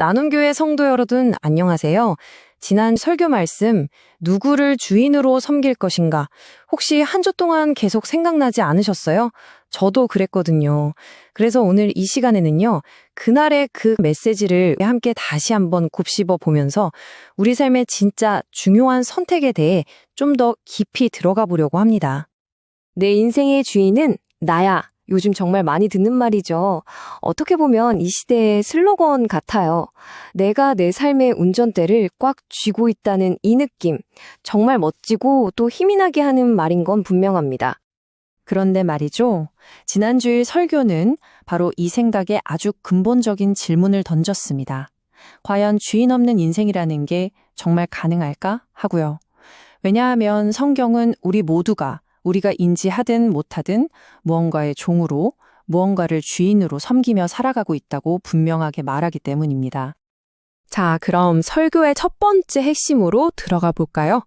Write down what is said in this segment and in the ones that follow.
나눔교회 성도 여러분, 안녕하세요. 지난 설교 말씀, 누구를 주인으로 섬길 것인가? 혹시 한 주 동안 계속 생각나지 않으셨어요? 저도 그랬거든요. 그래서 오늘 이 시간에는요, 그날의 그 메시지를 함께 다시 한번 곱씹어 보면서 우리 삶의 진짜 중요한 선택에 대해 좀 더 깊이 들어가 보려고 합니다. 내 인생의 주인은 나야. 요즘 정말 많이 듣는 말이죠. 어떻게 보면 이 시대의 슬로건 같아요. 내가 내 삶의 운전대를 꽉 쥐고 있다는 이 느낌. 정말 멋지고 또 힘이 나게 하는 말인 건 분명합니다. 그런데 말이죠. 지난주일 설교는 바로 이 생각에 아주 근본적인 질문을 던졌습니다. 과연 주인 없는 인생이라는 게 정말 가능할까? 하고요. 왜냐하면 성경은 우리가 인지하든 못하든 무언가의 종으로, 무언가를 주인으로 섬기며 살아가고 있다고 분명하게 말하기 때문입니다. 자, 그럼 설교의 첫 번째 핵심으로 들어가 볼까요?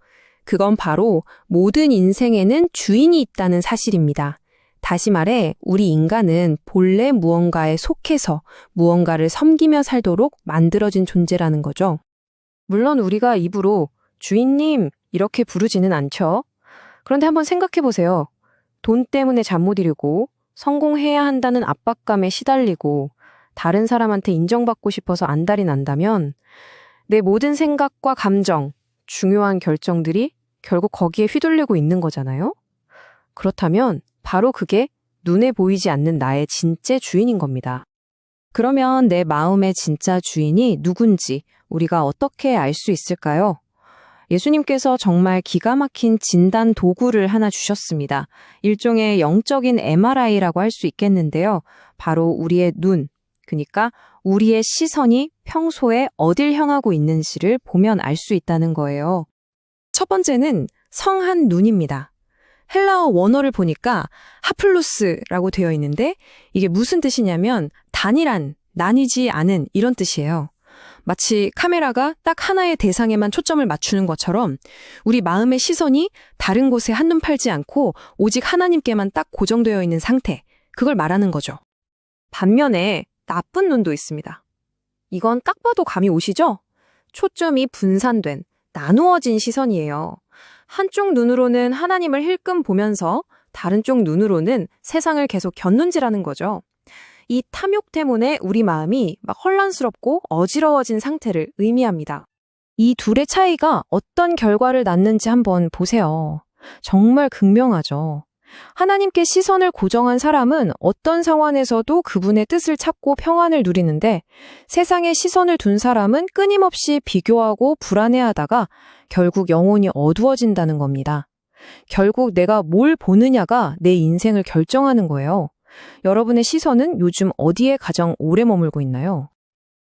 그건 바로 모든 인생에는 주인이 있다는 사실입니다. 다시 말해, 우리 인간은 본래 무언가에 속해서 무언가를 섬기며 살도록 만들어진 존재라는 거죠. 물론 우리가 입으로 주인님 이렇게 부르지는 않죠. 그런데 한번 생각해 보세요. 돈 때문에 잠 못 이루고 성공해야 한다는 압박감에 시달리고 다른 사람한테 인정받고 싶어서 안달이 난다면 내 모든 생각과 감정, 중요한 결정들이 결국 거기에 휘둘리고 있는 거잖아요. 그렇다면 바로 그게 눈에 보이지 않는 나의 진짜 주인인 겁니다. 그러면 내 마음의 진짜 주인이 누군지 우리가 어떻게 알 수 있을까요? 예수님께서 정말 기가 막힌 진단 도구를 하나 주셨습니다. 일종의 영적인 MRI라고 할 수 있겠는데요. 바로 우리의 눈, 그러니까 우리의 시선이 평소에 어딜 향하고 있는지를 보면 알 수 있다는 거예요. 첫 번째는 성한 눈입니다. 헬라어 원어를 보니까 하플루스라고 되어 있는데 이게 무슨 뜻이냐면 단일한, 나뉘지 않은 이런 뜻이에요. 마치 카메라가 딱 하나의 대상에만 초점을 맞추는 것처럼 우리 마음의 시선이 다른 곳에 한눈 팔지 않고 오직 하나님께만 딱 고정되어 있는 상태, 그걸 말하는 거죠. 반면에 나쁜 눈도 있습니다. 이건 딱 봐도 감이 오시죠? 초점이 분산된, 나누어진 시선이에요. 한쪽 눈으로는 하나님을 힐끔 보면서 다른 쪽 눈으로는 세상을 계속 곁눈질하는 거죠. 이 탐욕 때문에 우리 마음이 막 혼란스럽고 어지러워진 상태를 의미합니다. 이 둘의 차이가 어떤 결과를 낳는지 한번 보세요. 정말 극명하죠. 하나님께 시선을 고정한 사람은 어떤 상황에서도 그분의 뜻을 찾고 평안을 누리는데 세상에 시선을 둔 사람은 끊임없이 비교하고 불안해하다가 결국 영혼이 어두워진다는 겁니다. 결국 내가 뭘 보느냐가 내 인생을 결정하는 거예요. 여러분의 시선은 요즘 어디에 가장 오래 머물고 있나요?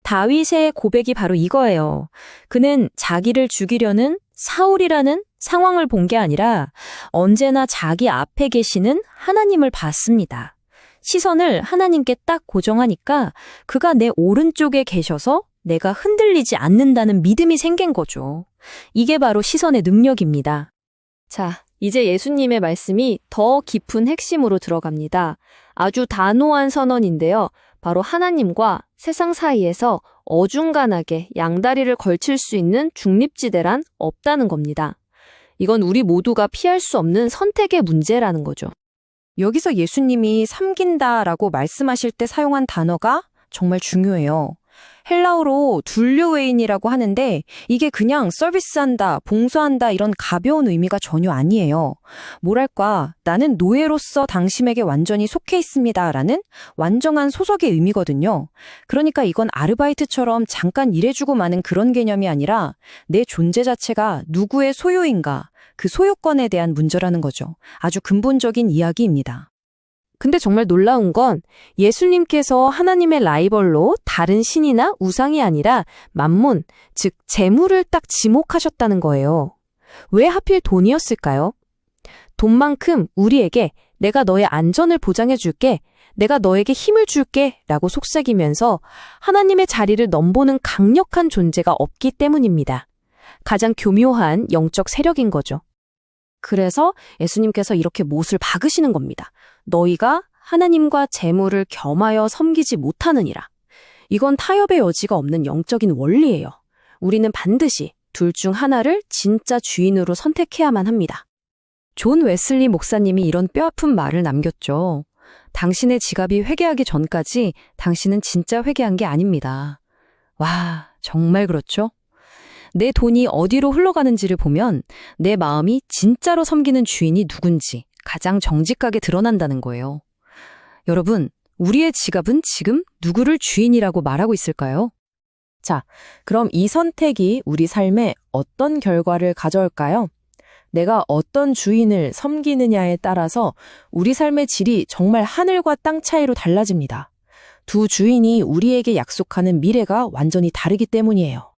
다윗의 고백이 바로 이거예요. 그는 자기를 죽이려는 사울이라는 상황을 본 게 아니라 언제나 자기 앞에 계시는 하나님을 봤습니다. 시선을 하나님께 딱 고정하니까 그가 내 오른쪽에 계셔서 내가 흔들리지 않는다는 믿음이 생긴 거죠. 이게 바로 시선의 능력입니다. 자, 이제 예수님의 말씀이 더 깊은 핵심으로 들어갑니다. 아주 단호한 선언인데요. 바로 하나님과 세상 사이에서 어중간하게 양다리를 걸칠 수 있는 중립지대란 없다는 겁니다. 이건 우리 모두가 피할 수 없는 선택의 문제라는 거죠. 여기서 예수님이 섬긴다라고 말씀하실 때 사용한 단어가 정말 중요해요. 헬라어로 둘류웨인이라고 하는데 이게 그냥 서비스한다, 봉사한다 이런 가벼운 의미가 전혀 아니에요. 뭐랄까, 나는 노예로서 당신에게 완전히 속해 있습니다라는 완전한 소속의 의미거든요. 그러니까 이건 아르바이트처럼 잠깐 일해주고 마는 그런 개념이 아니라 내 존재 자체가 누구의 소유인가, 그 소유권에 대한 문제라는 거죠. 아주 근본적인 이야기입니다. 근데 정말 놀라운 건 예수님께서 하나님의 라이벌로 다른 신이나 우상이 아니라 맘몬, 즉 재물을 딱 지목하셨다는 거예요. 왜 하필 돈이었을까요? 돈만큼 우리에게 내가 너의 안전을 보장해 줄게, 내가 너에게 힘을 줄게 라고 속삭이면서 하나님의 자리를 넘보는 강력한 존재가 없기 때문입니다. 가장 교묘한 영적 세력인 거죠. 그래서 예수님께서 이렇게 못을 박으시는 겁니다. 너희가 하나님과 재물을 겸하여 섬기지 못하느니라. 이건 타협의 여지가 없는 영적인 원리예요. 우리는 반드시 둘 중 하나를 진짜 주인으로 선택해야만 합니다. 존 웨슬리 목사님이 이런 뼈아픈 말을 남겼죠. 당신의 지갑이 회개하기 전까지 당신은 진짜 회개한 게 아닙니다. 와, 정말 그렇죠? 내 돈이 어디로 흘러가는지를 보면 내 마음이 진짜로 섬기는 주인이 누군지 가장 정직하게 드러난다는 거예요. 여러분, 우리의 지갑은 지금 누구를 주인이라고 말하고 있을까요? 자, 그럼 이 선택이 우리 삶에 어떤 결과를 가져올까요? 내가 어떤 주인을 섬기느냐에 따라서 우리 삶의 질이 정말 하늘과 땅 차이로 달라집니다. 두 주인이 우리에게 약속하는 미래가 완전히 다르기 때문이에요.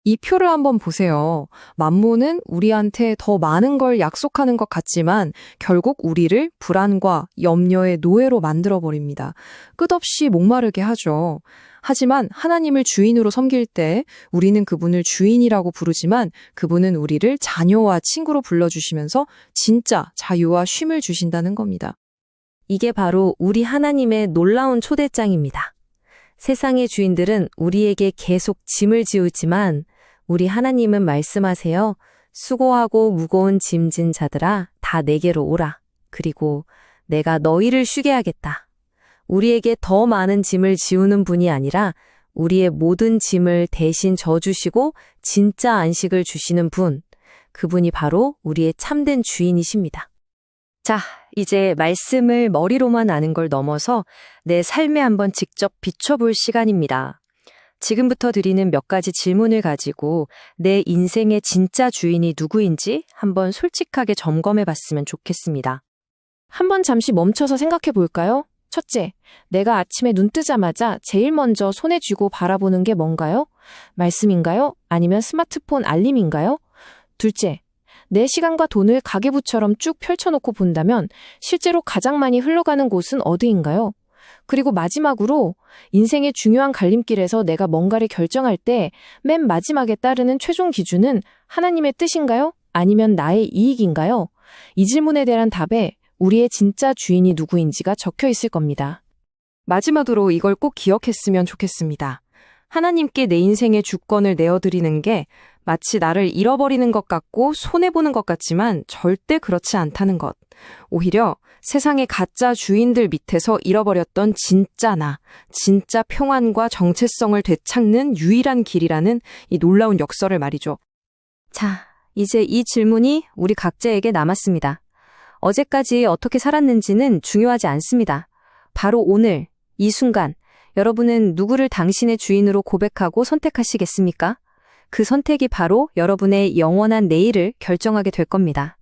이 표를 한번 보세요. 만몬은 우리한테 더 많은 걸 약속하는 것 같지만 결국 우리를 불안과 염려의 노예로 만들어버립니다. 끝없이 목마르게 하죠. 하지만 하나님을 주인으로 섬길 때 우리는 그분을 주인이라고 부르지만 그분은 우리를 자녀와 친구로 불러주시면서 진짜 자유와 쉼을 주신다는 겁니다. 이게 바로 우리 하나님의 놀라운 초대장입니다. 세상의 주인들은 우리에게 계속 짐을 지우지만 우리 하나님은 말씀하세요. 수고하고 무거운 짐진 자들아 다 내게로 오라. 그리고 내가 너희를 쉬게 하겠다. 우리에게 더 많은 짐을 지우는 분이 아니라 우리의 모든 짐을 대신 져주시고 진짜 안식을 주시는 분, 그분이 바로 우리의 참된 주인이십니다. 자, 이제 말씀을 머리로만 아는 걸 넘어서 내 삶에 한번 직접 비춰볼 시간입니다. 지금부터 드리는 몇 가지 질문을 가지고 내 인생의 진짜 주인이 누구인지 한번 솔직하게 점검해 봤으면 좋겠습니다. 한번 잠시 멈춰서 생각해 볼까요? 첫째, 내가 아침에 눈 뜨자마자 제일 먼저 손에 쥐고 바라보는 게 뭔가요? 말씀인가요? 아니면 스마트폰 알림인가요? 둘째, 내 시간과 돈을 가계부처럼 쭉 펼쳐놓고 본다면 실제로 가장 많이 흘러가는 곳은 어디인가요? 그리고 마지막으로 인생의 중요한 갈림길에서 내가 뭔가를 결정할 때 맨 마지막에 따르는 최종 기준은 하나님의 뜻인가요? 아니면 나의 이익인가요? 이 질문에 대한 답에 우리의 진짜 주인이 누구인지가 적혀 있을 겁니다. 마지막으로 이걸 꼭 기억했으면 좋겠습니다. 하나님께 내 인생의 주권을 내어드리는 게 마치 나를 잃어버리는 것 같고 손해보는 것 같지만 절대 그렇지 않다는 것. 오히려 세상의 가짜 주인들 밑에서 잃어버렸던 진짜 나, 진짜 평안과 정체성을 되찾는 유일한 길이라는 이 놀라운 역설을 말이죠. 자, 이제 이 질문이 우리 각자에게 남았습니다. 어제까지 어떻게 살았는지는 중요하지 않습니다. 바로 오늘, 이 순간, 여러분은 누구를 당신의 주인으로 고백하고 선택하시겠습니까? 그 선택이 바로 여러분의 영원한 내일을 결정하게 될 겁니다.